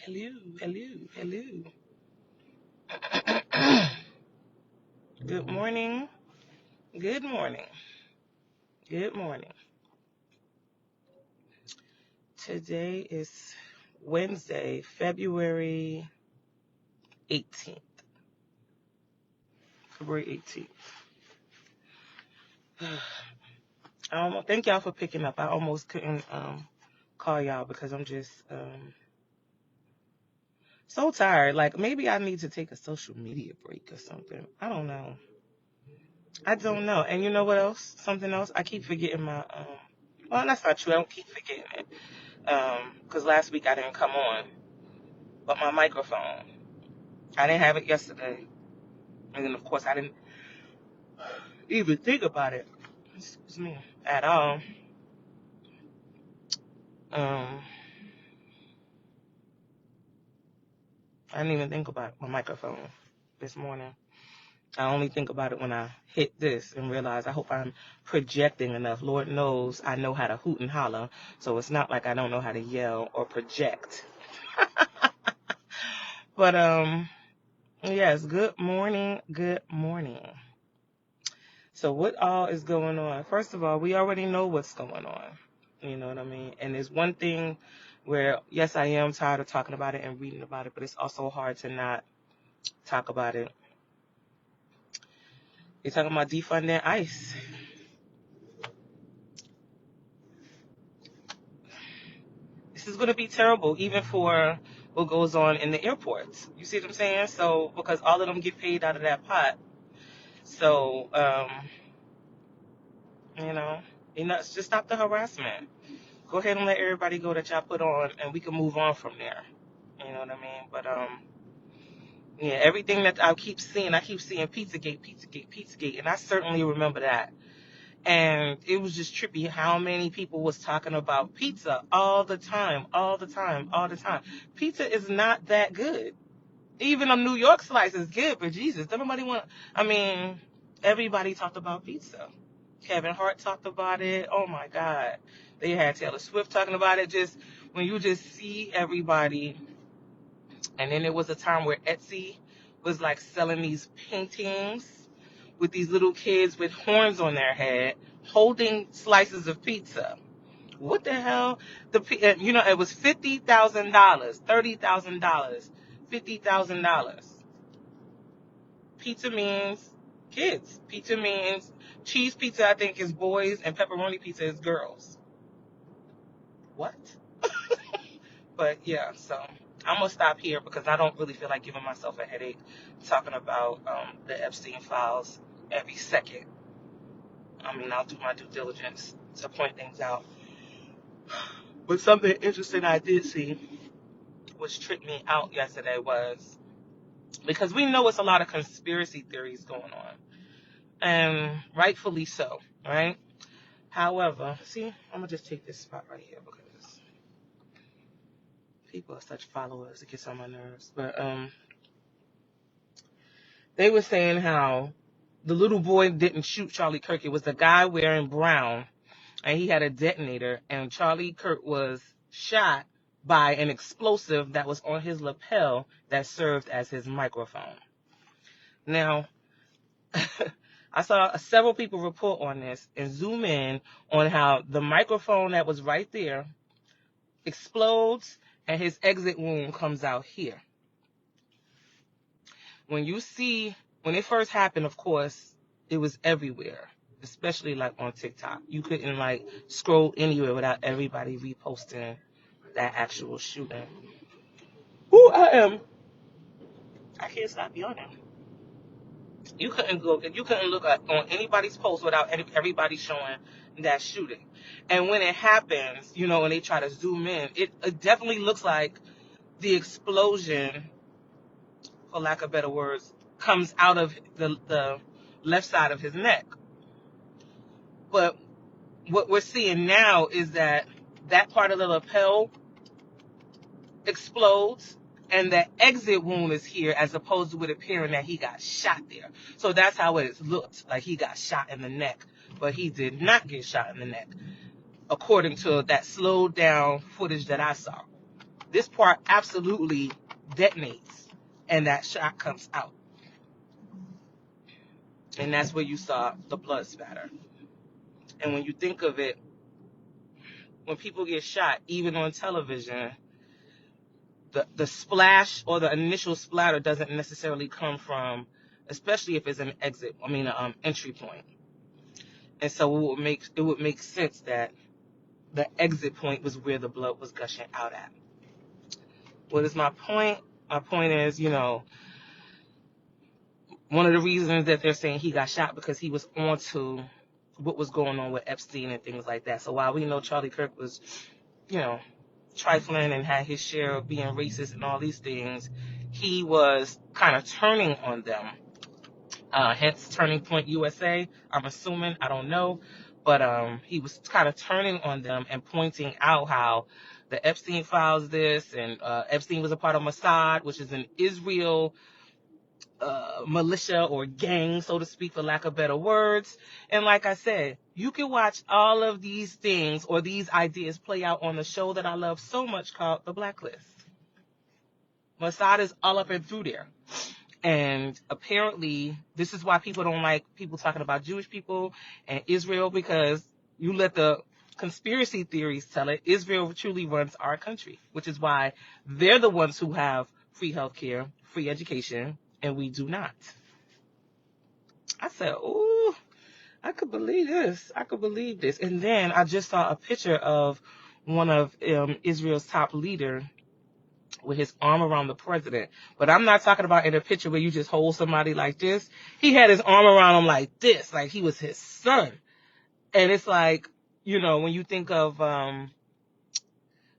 Hello, hello, hello. Good morning. Good morning. Good morning. Today is Wednesday, February 18th. February 18th. Thank y'all for picking up. I almost couldn't call y'all because I'm just so tired. Like maybe I need to take a social media break or something. I don't know. And you know what else? Something else? I keep forgetting my well, that's not true. I don't keep forgetting it. Because last week I didn't come on. But my microphone, I didn't have it yesterday. And then, of course, I didn't even think about it, excuse me, at all. Um, I didn't even think about my microphone this morning. I only think about it when I hit this and realize I hope I'm projecting enough. Lord knows I know how to hoot and holler, so it's not like I don't know how to yell or project. But, yes, good morning, good morning. So what all is going on? First of all, we already know what's going on. You know what I mean? And there's one thing where, yes, I am tired of talking about it and reading about it, but it's also hard to not talk about it. You're talking about defunding ICE. This is going to be terrible, even for what goes on in the airports. You see what I'm saying? So, because all of them get paid out of that pot. So, you know, just stop the harassment. Go ahead and let everybody go that y'all put on, and we can move on from there. You know what I mean? But, yeah, everything that I keep seeing Pizzagate, Pizzagate, Pizzagate, and I certainly remember that. And it was just trippy how many people was talking about pizza all the time, all the time, all the time. Pizza is not that good. Even a New York slice is good, but Jesus, don't nobody want. I mean, everybody talked about pizza. Kevin Hart talked about it. Oh my God, they had Taylor Swift talking about it. Just when you just see everybody. And then there was a time where Etsy was like selling these paintings with these little kids with horns on their head holding slices of pizza. What the hell? It was $50,000, $30,000, $50,000. Pizza means kids. Pizza means cheese pizza, I think, is boys, and pepperoni pizza is girls. What? But yeah, so I'm gonna stop here because I don't really feel like giving myself a headache talking about the Epstein files every second. I mean, I'll do my due diligence to point things out. But something interesting I did see, which tripped me out yesterday, was because we know it's a lot of conspiracy theories going on, and rightfully so, right? However, see, I'm gonna just take this spot right here because people are such followers; it gets on my nerves. But they were saying how the little boy didn't shoot Charlie Kirk. It was the guy wearing brown, and he had a detonator, and Charlie Kirk was shot by an explosive that was on his lapel that served as his microphone. Now, I saw several people report on this and zoom in on how the microphone that was right there explodes and his exit wound comes out here. When it first happened, of course, it was everywhere, especially like on TikTok. You couldn't like scroll anywhere without everybody reposting that actual shooting. I can't stop yawning. You couldn't look on anybody's post without everybody showing that shooting. And when it happens, when they try to zoom in, it definitely looks like the explosion, for lack of better words, comes out of the left side of his neck. But what we're seeing now is that part of the lapel explodes and the exit wound is here as opposed to it appearing that he got shot there. So that's how it looked, like he got shot in the neck. But he did not get shot in the neck, according to that slowed down footage that I saw. This part absolutely detonates, and that shot comes out. And that's where you saw the blood spatter. And when you think of it, when people get shot, even on television, the splash or the initial splatter doesn't necessarily come from, especially if it's an entry point. And so it would make sense that the exit point was where the blood was gushing out at. What is my point? My point is, one of the reasons that they're saying he got shot because he was onto what was going on with Epstein and things like that. So while we know Charlie Kirk was, trifling and had his share of being racist and all these things, he was kind of turning on them. Hence Turning Point USA, I'm assuming, I don't know. But he was kind of turning on them and pointing out how the Epstein files this, and Epstein was a part of Mossad, which is an Israel militia or gang, so to speak, for lack of better words. And like I said, you can watch all of these things or these ideas play out on the show that I love so much called The Blacklist. Mossad is all up and through there. And apparently, this is why people don't like people talking about Jewish people and Israel, because you let the conspiracy theories tell it. Israel truly runs our country, which is why they're the ones who have free healthcare, free education, and we do not. I said, ooh, I could believe this. I could believe this. And then I just saw a picture of one of Israel's top leaders with his arm around the president. But I'm not talking about in a picture where you just hold somebody like this. He had his arm around him like this, like he was his son. And it's like, when you think of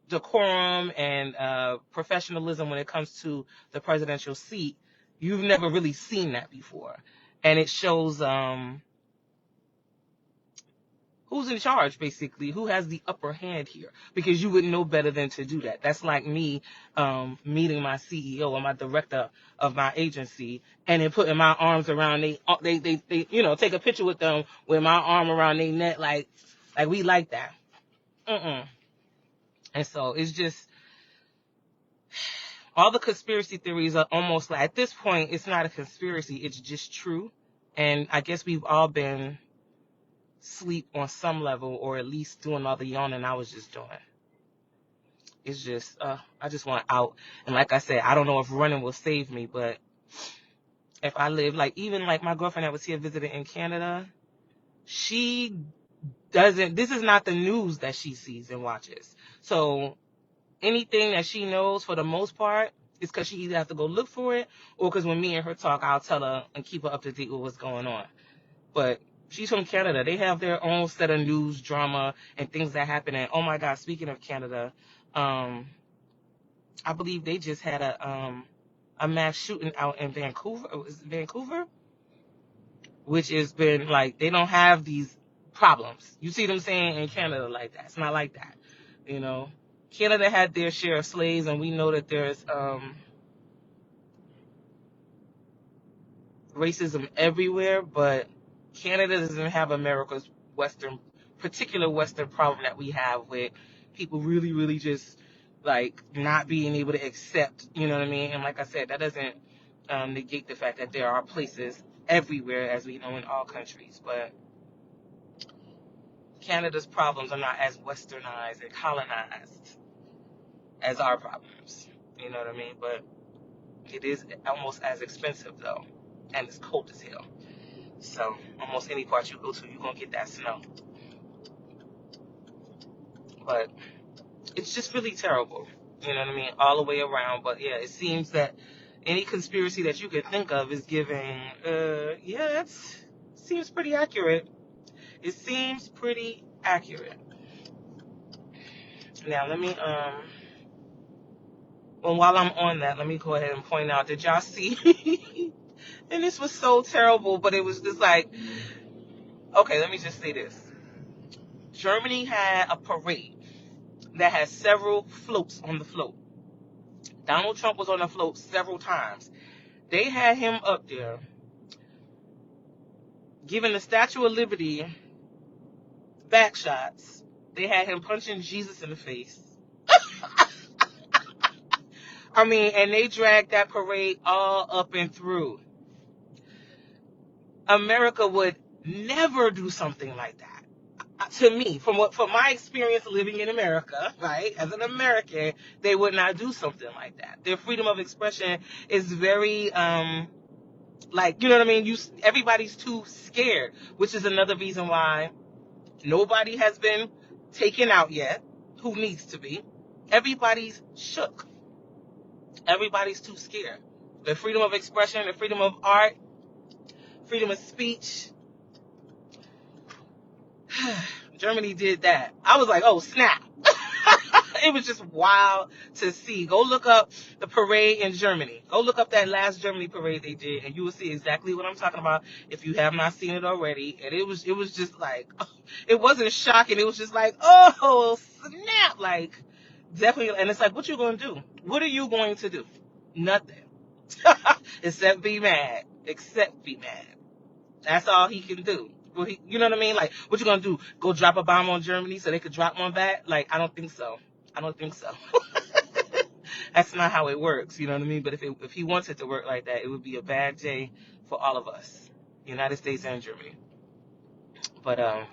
decorum and professionalism when it comes to the presidential seat, you've never really seen that before. And it shows who's in charge, basically, who has the upper hand here, because you wouldn't know better than to do that. That's like me meeting my CEO or my director of my agency and then putting my arms around they take a picture with them with my arm around their neck, like we like that. And so it's just, all the conspiracy theories are almost like, at this point, it's not a conspiracy, it's just true. And I guess we've all been sleep on some level, or at least doing all the yawning I was just doing. It's just, I just want out. And like I said, I don't know if running will save me, but if I live, even my girlfriend that was here visiting in Canada, she doesn't, this is not the news that she sees and watches. So anything that she knows, for the most part, is because she either has to go look for it, or because when me and her talk, I'll tell her and keep her up to date with what's going on. But she's from Canada. They have their own set of news, drama, and things that happen. And oh my God, speaking of Canada, I believe they just had a mass shooting out in Vancouver. Was it Vancouver? Which has been they don't have these problems. You see them saying in Canada like that. It's not like that. Canada had their share of slaves, and we know that there's racism everywhere, but Canada doesn't have America's particular Western problem that we have with people really, really just not being able to accept, you know what I mean? And like I said, that doesn't negate the fact that there are places everywhere, as we know, in all countries, but Canada's problems are not as westernized and colonized as our problems, you know what I mean? But it is almost as expensive though, and it's cold as hell. So almost any part you go to, you're gonna get that snow. But it's just really terrible, you know what I mean, all the way around. But yeah, it seems that any conspiracy that you could think of is giving, it seems pretty accurate. It seems pretty accurate. Now let me, while I'm on that, let me go ahead and point out, did y'all see, and this was so terrible, but it was just okay, let me just say this. Germany had a parade that had several floats on the float. Donald Trump was on the float several times. They had him up there giving the Statue of Liberty back shots. They had him punching Jesus in the face. I mean, and they dragged that parade all up and through. America would never do something like that. To me, from my experience living in America, right, as an American, they would not do something like that. Their freedom of expression is very, like, you know what I mean? Everybody's too scared, which is another reason why nobody has been taken out yet, who needs to be. Everybody's shook. Everybody's too scared. The freedom of expression, the freedom of art, freedom of speech. Germany did that. I was like, oh, snap. It was just wild to see. Go look up the parade in Germany. Go look up that last Germany parade they did, and you will see exactly what I'm talking about if you have not seen it already. And it was just like, it wasn't shocking. It was just like, oh, snap. Like, definitely. And it's like, what you going to do? What are you going to do? Nothing. Except be mad. Except be mad. That's all he can do. Well, you know what I mean? Like, what you gonna do? Go drop a bomb on Germany so they could drop one back? Like, I don't think so. I don't think so. That's not how it works. You know what I mean? But if he wants it to work like that, it would be a bad day for all of us, United States and Germany. But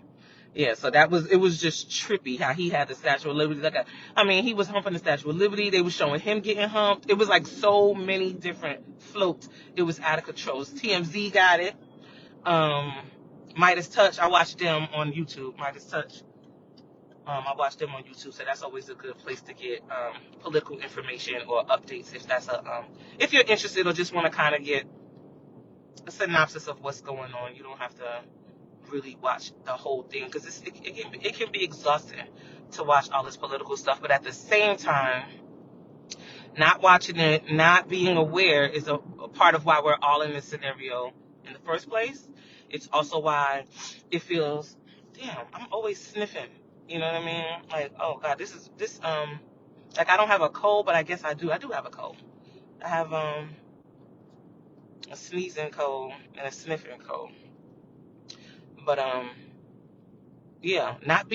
yeah. So it was just trippy how he had the Statue of Liberty. He was humping the Statue of Liberty. They were showing him getting humped. It was like so many different floats. It was out of control. TMZ got it. Midas Touch, I watched them on YouTube. Midas Touch, I watched them on YouTube, so that's always a good place to get political information or updates if you're interested or just want to kind of get a synopsis of what's going on. You don't have to really watch the whole thing because it can be exhausting to watch all this political stuff, but at the same time, not watching it, not being aware is a part of why we're all in this scenario in the first place. It's also why it feels, damn, I'm always sniffing. You know what I mean? Like, oh God, like I don't have a cold, but I guess I do. I do have a cold. I have a sneezing cold and a sniffing cold. But yeah, not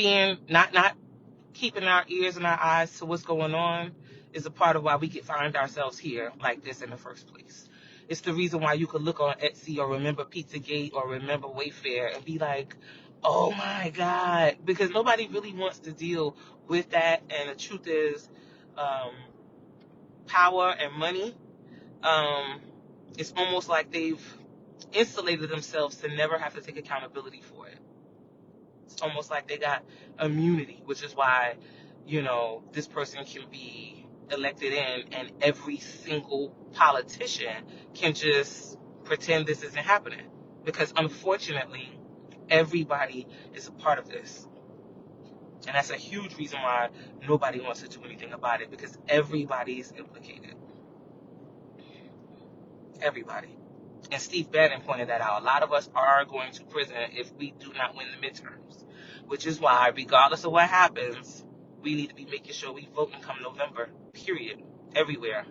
keeping our ears and our eyes to what's going on is a part of why we can find ourselves here like this in the first place. It's the reason why you could look on Etsy or remember Pizzagate or remember Wayfair and be like, oh my God, because nobody really wants to deal with that. And the truth is, power and money, it's almost like they've insulated themselves to never have to take accountability for it. It's almost like they got immunity, which is why, this person can be elected in and every single politician can just pretend this isn't happening. Because unfortunately, everybody is a part of this. And that's a huge reason why nobody wants to do anything about it, because everybody is implicated. Everybody. And Steve Bannon pointed that out. A lot of us are going to prison if we do not win the midterms, which is why, regardless of what happens, we need to be making sure we vote and come November, period, everywhere,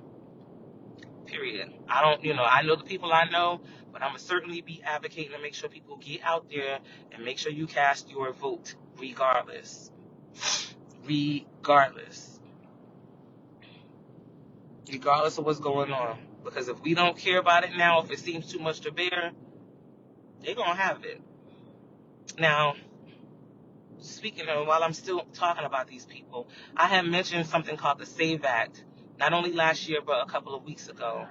period. I know the people I know, but I'm going to certainly be advocating to make sure people get out there and make sure you cast your vote regardless. Regardless of what's going on. Because if we don't care about it now, if it seems too much to bear, they're going to have it. Now, speaking of, while I'm still talking about these people, I had mentioned something called the SAVE Act, not only last year, but a couple of weeks ago,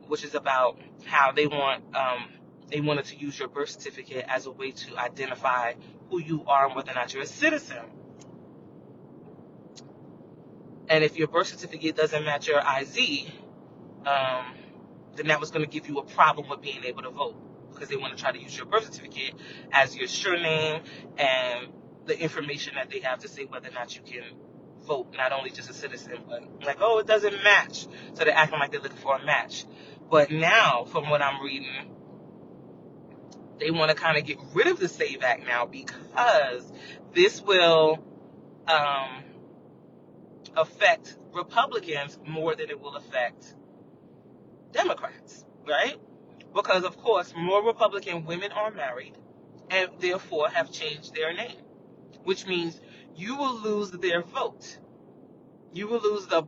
which is about how they wanted to use your birth certificate as a way to identify who you are and whether or not you're a citizen. And if your birth certificate doesn't match your IZ, then that was going to give you a problem with being able to vote, because they want to try to use your birth certificate as your surname and the information that they have to say whether or not you can vote, not only just a citizen, but like, oh, it doesn't match. So they're acting like they're looking for a match. But now, from what I'm reading, they want to kind of get rid of the SAVE Act now, because this will affect Republicans more than it will affect Democrats, right? Because, of course, more Republican women are married and therefore have changed their name, which means you will lose their vote. You will lose the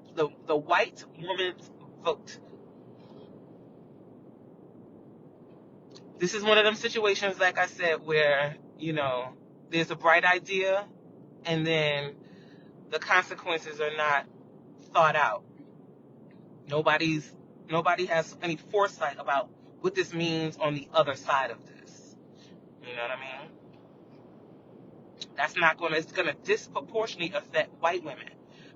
white woman's vote. This is one of them situations, like I said, where, there's a bright idea and then the consequences are not thought out. Nobody has any foresight about what this means on the other side of this. You know what I mean? It's gonna disproportionately affect white women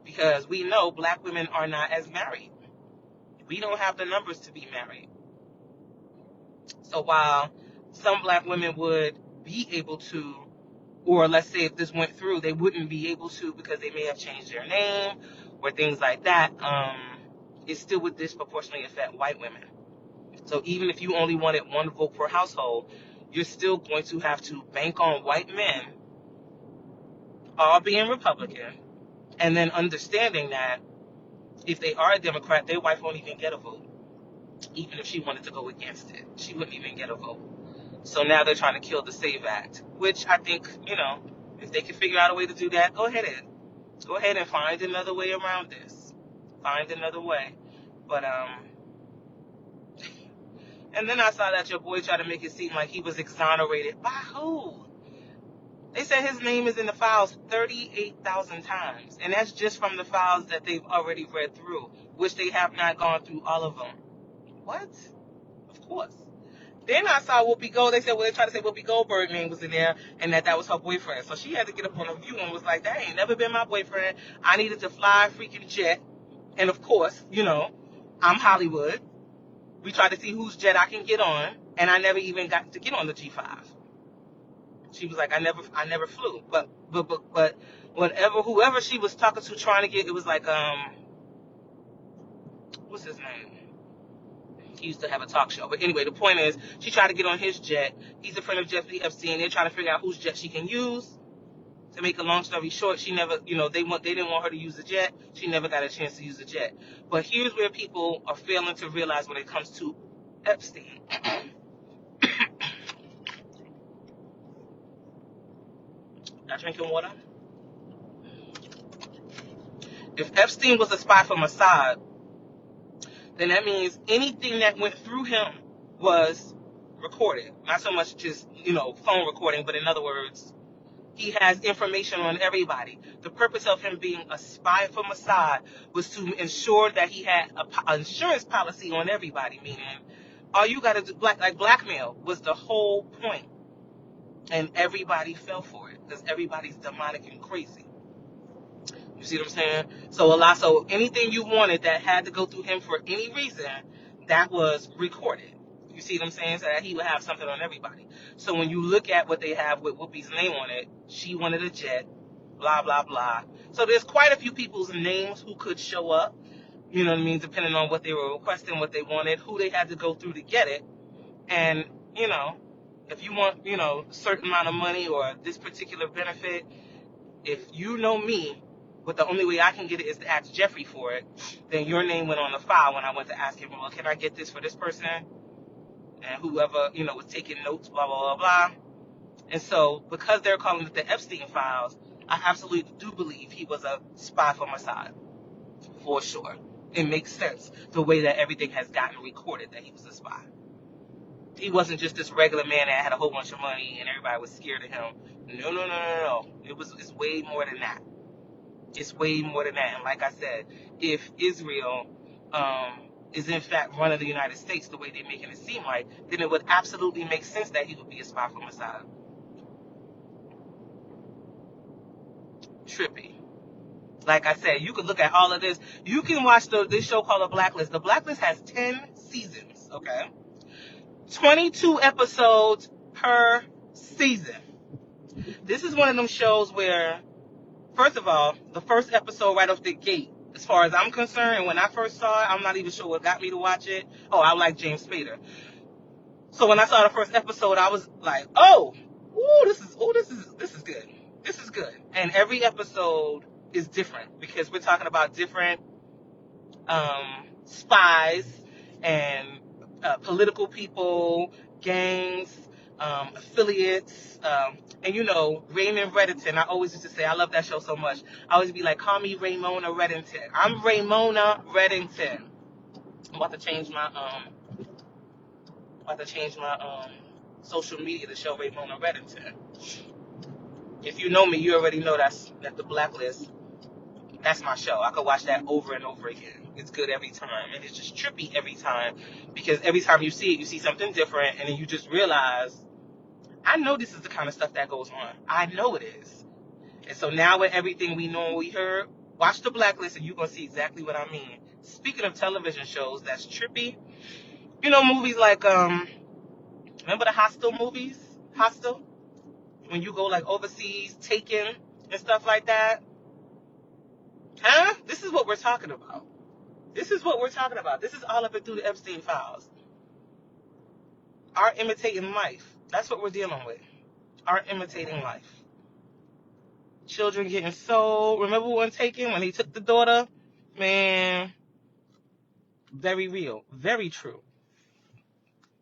because we know black women are not as married. We don't have the numbers to be married. So while some black women would be able to, or let's say if this went through, they wouldn't be able to because they may have changed their name or things like that, it still would disproportionately affect white women. So even if you only wanted one vote per household, you're still going to have to bank on white men all being Republican, and then understanding that if they are a Democrat, their wife won't even get a vote. Even if she wanted to go against it, she wouldn't even get a vote. So now they're trying to kill the SAVE Act, which I think, if they can figure out a way to do that, go ahead and find another way around this. Find another way. But, and then I saw that your boy tried to make it seem like he was exonerated. By who? They said his name is in the files 38,000 times. And that's just from the files that they've already read through, which they have not gone through all of them. What? Of course. Then I saw Whoopi Gold. They tried to say Whoopi Goldberg's name was in there and that was her boyfriend. So she had to get up on a view and was like, that ain't never been my boyfriend. I needed to fly a freaking jet. And of course, I'm Hollywood. We tried to see whose jet I can get on. And I never even got to get on the G5. She was like, I never flew. But whoever she was talking to trying to get, it was like, what's his name? He used to have a talk show. But anyway, the point is, she tried to get on his jet. He's a friend of Jeffrey Epstein. They're trying to figure out whose jet she can use. To make a long story short, she never, they didn't want her to use the jet. She never got a chance to use the jet. But here's where people are failing to realize when it comes to Epstein. Not drinking water. If Epstein was a spy for Mossad, then that means anything that went through him was recorded. Not so much just, phone recording, but in other words, he has information on everybody. The purpose of him being a spy for Mossad was to ensure that he had an insurance policy on everybody, meaning all you got to do, blackmail was the whole point. And everybody fell for it because everybody's demonic and crazy. You see what I'm saying? So anything you wanted that had to go through him for any reason, that was recorded. You see what I'm saying? So that he would have something on everybody. So when you look at what they have with Whoopi's name on it, she wanted a jet, blah, blah, blah. So there's quite a few people's names who could show up, you know what I mean, depending on what they were requesting, what they wanted, who they had to go through to get it. And, if you want, a certain amount of money or this particular benefit, if you know me, but the only way I can get it is to ask Jeffrey for it, then your name went on the file when I went to ask him, well, can I get this for this person? And whoever, was taking notes, blah, blah, blah, blah. And so, because they're calling it the Epstein files, I absolutely do believe he was a spy for Mossad. For sure. It makes sense the way that everything has gotten recorded that he was a spy. He wasn't just this regular man that had a whole bunch of money and everybody was scared of him. No. It's way more than that. It's way more than that. And like I said, if Israel is in fact running the United States the way they're making it seem like, then it would absolutely make sense that he would be a spy for Mossad. Trippy. Like I said, you could look at all of this. You can watch this show called The Blacklist. The Blacklist has 10 seasons, okay? 22 episodes per season. This is one of them shows where, first of all, the first episode right off the gate, as far as I'm concerned, and when I first saw it, I'm not even sure what got me to watch it. Oh, I like James Spader. So when I saw the first episode, I was like, this is good. This is good. And every episode is different because we're talking about different spies and political people, gangs, affiliates. And you know, Raymond Reddington, I always used to say, I love that show so much. I always be like, call me Raymona Reddington. I'm Raymona Reddington. I'm about to change my social media to show Raymona Reddington. If you know me, you already know that the Blacklist, that's my show. I could watch that over and over again. It's good every time, and it's just trippy every time, because every time you see it, you see something different, and then you just realize, I know this is the kind of stuff that goes on. I know it is. And so now with everything we know and we heard, watch the Blacklist and you're going to see exactly what I mean. Speaking of television shows that's trippy, you know, movies like, remember the Hostel movies? Hostel? When you go like overseas, Taken, and stuff like that. Huh? This is what we're talking about. This is what we're talking about. This is all of it through the Epstein files. Art imitating life. That's what we're dealing with. Art imitating life. Children getting sold. Remember when Taken, when he took the daughter? Man, very real. Very true.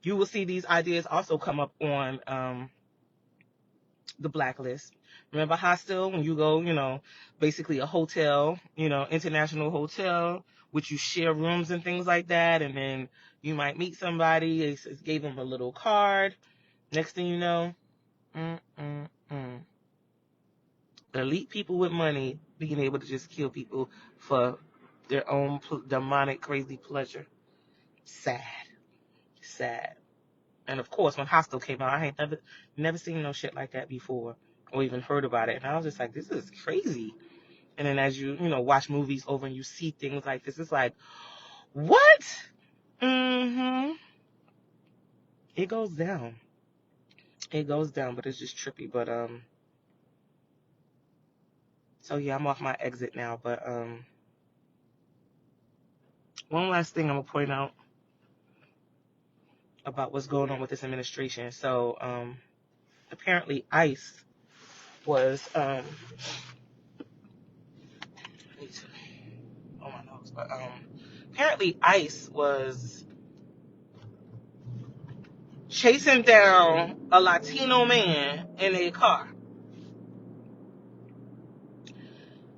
You will see these ideas also come up on the Blacklist. Remember Hostel, when you go, you know, basically a hotel, you know, international hotel, which you share rooms and things like that, and then you might meet somebody, they gave them a little card. Next thing you know, elite people with money being able to just kill people for their own demonic, crazy pleasure. Sad. Sad. And of course, when Hostel came out, I ain't never seen no shit like that before, or even heard about it. And I was just like, this is crazy. And then as you know, watch movies over and you see things like this, it's like, what? It goes down. It goes down, but it's just trippy. But so yeah, I'm off my exit now. But one last thing I'm gonna point out about what's going on with this administration. So apparently ICE was oh my nose, but apparently ICE was chasing down a Latino man in a car.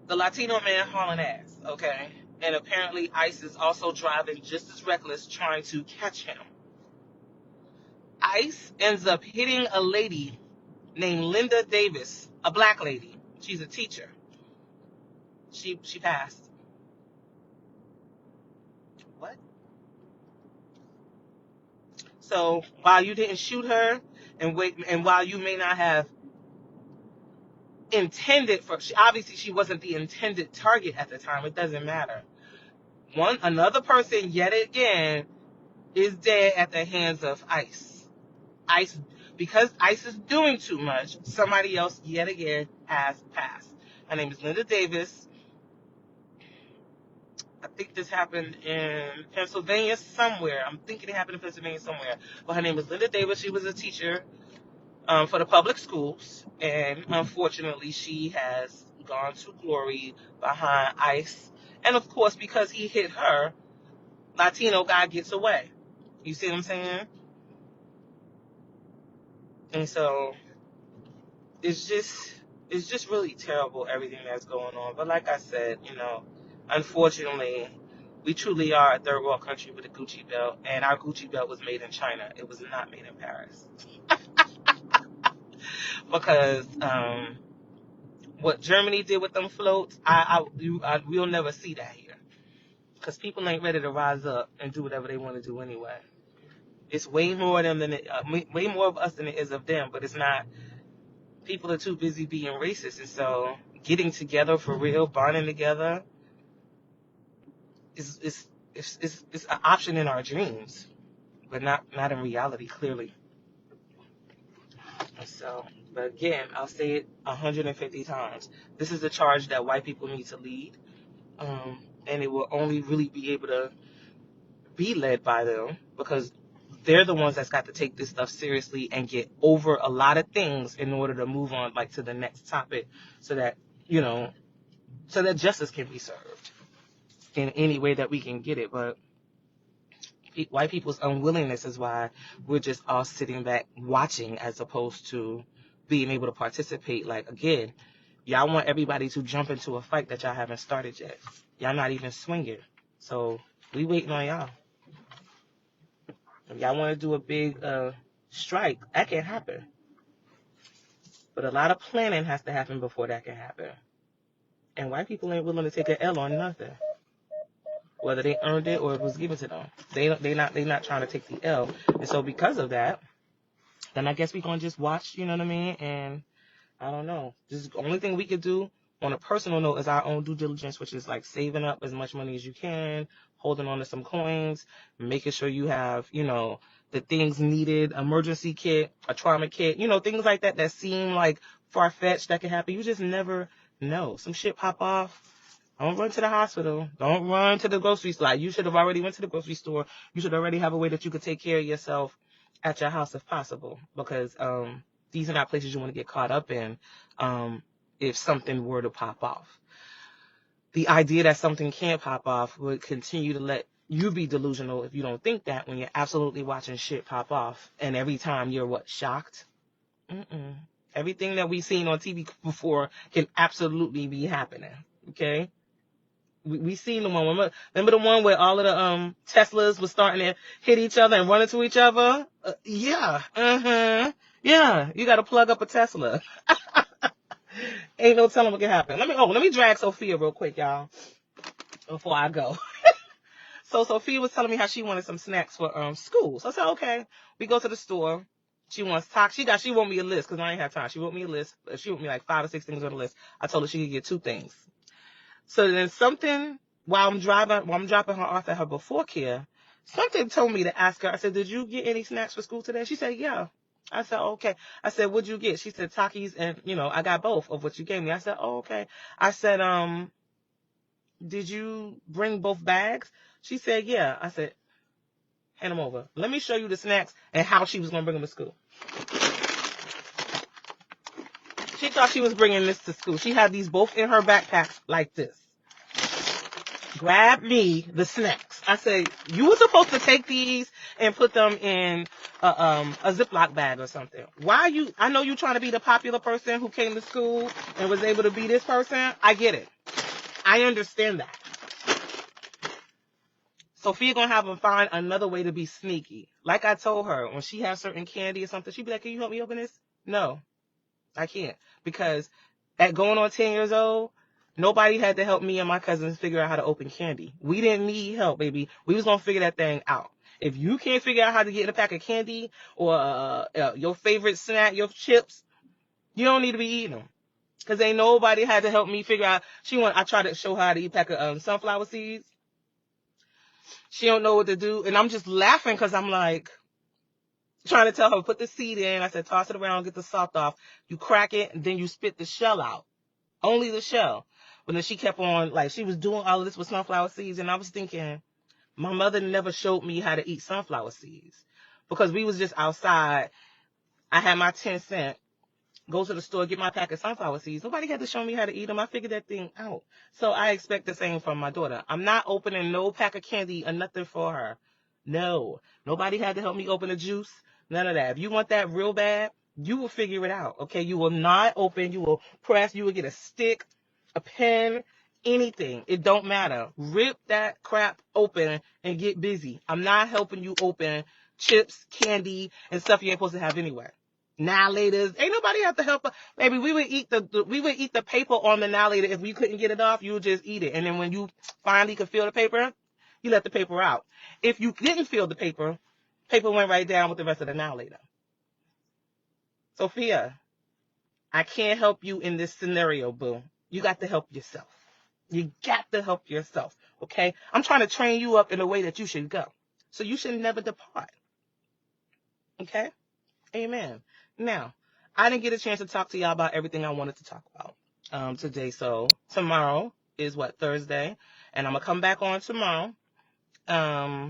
The Latino man hauling ass, okay? And apparently ICE is also driving just as reckless trying to catch him. ICE ends up hitting a lady named Linda Davis, a black lady. She's a teacher. She passed. What? So while you didn't shoot her, and while you may not have intended for, obviously she wasn't the intended target at the time. It doesn't matter. Another person yet again is dead at the hands of ICE. ICE, because ICE is doing too much, somebody else yet again has passed. Her name is Linda Davis. I think this happened in Pennsylvania somewhere. I'm thinking it happened in Pennsylvania somewhere. But her name is Linda Davis. She was a teacher for the public schools. And unfortunately, she has gone to glory behind ICE. And of course, because he hit her, Latino guy gets away. You see what I'm saying? And so it's just really terrible, everything that's going on. But like I said, you know, unfortunately, we truly are a third world country with a Gucci belt, and our Gucci belt was made in China. It was not made in Paris. Because what Germany did with them floats, we'll never see that here. Because people ain't ready to rise up and do whatever they want to do anyway. It's way more of them way more of us than it is of them, but it's not. People are too busy being racist, and so getting together for real, bonding together, is an option in our dreams, but not in reality, clearly. And so, but again, I'll say it 150 times. This is the charge that white people need to lead, and it will only really be able to be led by them, because they're the ones that's got to take this stuff seriously and get over a lot of things in order to move on, like, to the next topic, so that, you know, so that justice can be served in any way that we can get it. But white people's unwillingness is why we're just all sitting back watching as opposed to being able to participate. Like, again, y'all want everybody to jump into a fight that y'all haven't started yet. Y'all not even swinging. So we waiting on y'all. If y'all want to do a big strike, that can happen. But a lot of planning has to happen before that can happen. And white people ain't willing to take an L on nothing, whether they earned it or it was given to them. They not trying to take the L. And so because of that, then I guess we're gonna just watch. You know what I mean? And I don't know. Just the only thing we could do on a personal note is our own due diligence, which is like saving up as much money as you can, holding on to some coins, making sure you have, the things needed, emergency kit, a trauma kit, things like that that seem like far-fetched that can happen. You just never know. Some shit pop off. Don't run to the hospital. Don't run to the grocery store. Like, you should have already went to the grocery store. You should already have a way that you could take care of yourself at your house if possible, because these are not places you want to get caught up in if something were to pop off. The idea that something can't pop off would continue to let you be delusional if you don't think that, when you're absolutely watching shit pop off, and every time you're shocked? Everything that we've seen on TV before can absolutely be happening, okay? We seen the one. Remember the one where all of the Teslas was starting to hit each other and run into each other? Yeah. Yeah. You got to plug up a Tesla. Ain't no telling what can happen. Let me drag Sophia real quick, y'all, before I go. So Sophia was telling me how she wanted some snacks for school. So I said, okay. We go to the store. She wants tacos. She want me a list because I ain't have time. She want me a list. She want me like 5 or 6 things on the list. I told her she could get 2 things. So then something, while I'm dropping her off at her before care, something told me to ask her. I said, did you get any snacks for school today? She said, yeah. I said, okay. I said, what'd you get? She said, Takis, and, I got both of what you gave me. I said, oh, okay. I said, did you bring both bags? She said, yeah. I said, hand them over. Let me show you the snacks and how she was going to bring them to school. She thought she was bringing this to school. She had these both in her backpack like this. Grab me the snacks. I said, you were supposed to take these and put them in a Ziploc bag or something. I know you trying to be the popular person who came to school and was able to be this person. I get it. I understand that. Sophia gonna have them find another way to be sneaky. Like I told her, when she has certain candy or something, she'd be like, can you help me open this? No, I can't. Because at going on 10 years old, nobody had to help me and my cousins figure out how to open candy. We didn't need help, baby. We was going to figure that thing out. If you can't figure out how to get in a pack of candy or your favorite snack, your chips, you don't need to be eating them. Because ain't nobody had to help me figure out. I tried to show her how to eat a pack of sunflower seeds. She don't know what to do. And I'm just laughing because I'm like, trying to tell her, put the seed in. I said, toss it around, get the salt off. You crack it, and then you spit the shell out. Only the shell. But then she kept on, she was doing all of this with sunflower seeds. And I was thinking, my mother never showed me how to eat sunflower seeds. Because we was just outside. I had my 10 cents. Go to the store, get my pack of sunflower seeds. Nobody had to show me how to eat them. I figured that thing out. So I expect the same from my daughter. I'm not opening no pack of candy or nothing for her. No. Nobody had to help me open the juice. None of that. If you want that real bad, you will figure it out. Okay? You will not open. You will press. You will get a stick, a pen, anything. It don't matter. Rip that crap open and get busy. I'm not helping you open chips, candy, and stuff you ain't supposed to have anywhere. Annihilators. Ain't nobody have to help her. Maybe we would eat the paper on the annihilator. If we couldn't get it off, you would just eat it. And then when you finally could feel the paper, you let the paper out. If you didn't feel the paper went right down with the rest of the annihilator. Sophia, I can't help you in this scenario, boo. You got to help yourself. You got to help yourself. Okay? I'm trying to train you up in a way that you should go. So you should never depart. Okay? Amen. Now, I didn't get a chance to talk to y'all about everything I wanted to talk about today. So tomorrow is Thursday, and I'm gonna come back on tomorrow. But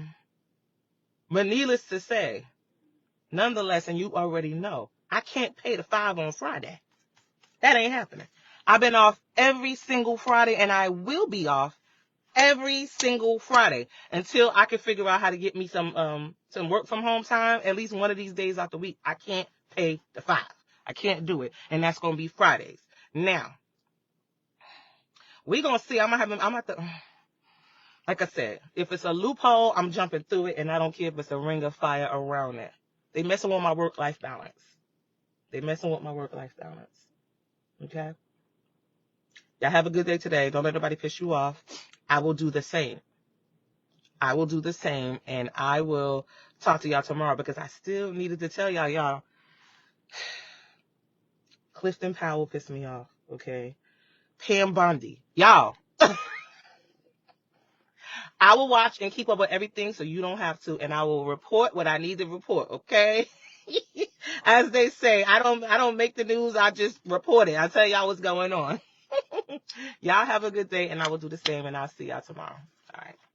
needless to say, nonetheless, and you already know, I can't pay the $5 on Friday. That ain't happening. I've been off every single Friday, and I will be off every single Friday until I can figure out how to get me some work from home time. At least one of these days out the week, I can't pay the $5. I can't do it, and that's gonna be Fridays. Now we gonna see. I'm at the. Like I said, if it's a loophole, I'm jumping through it, and I don't care if it's a ring of fire around it. They messing with my work-life balance. Okay? Y'all have a good day today. Don't let nobody piss you off. I will do the same. And I will talk to y'all tomorrow because I still needed to tell y'all, Clifton Powell pissed me off, okay? Pam Bondi. Y'all. I will watch and keep up with everything so you don't have to, and I will report what I need to report, okay? As they say, I don't make the news, I just report it. I tell y'all what's going on. Y'all have a good day, and I will do the same, and I'll see y'all tomorrow.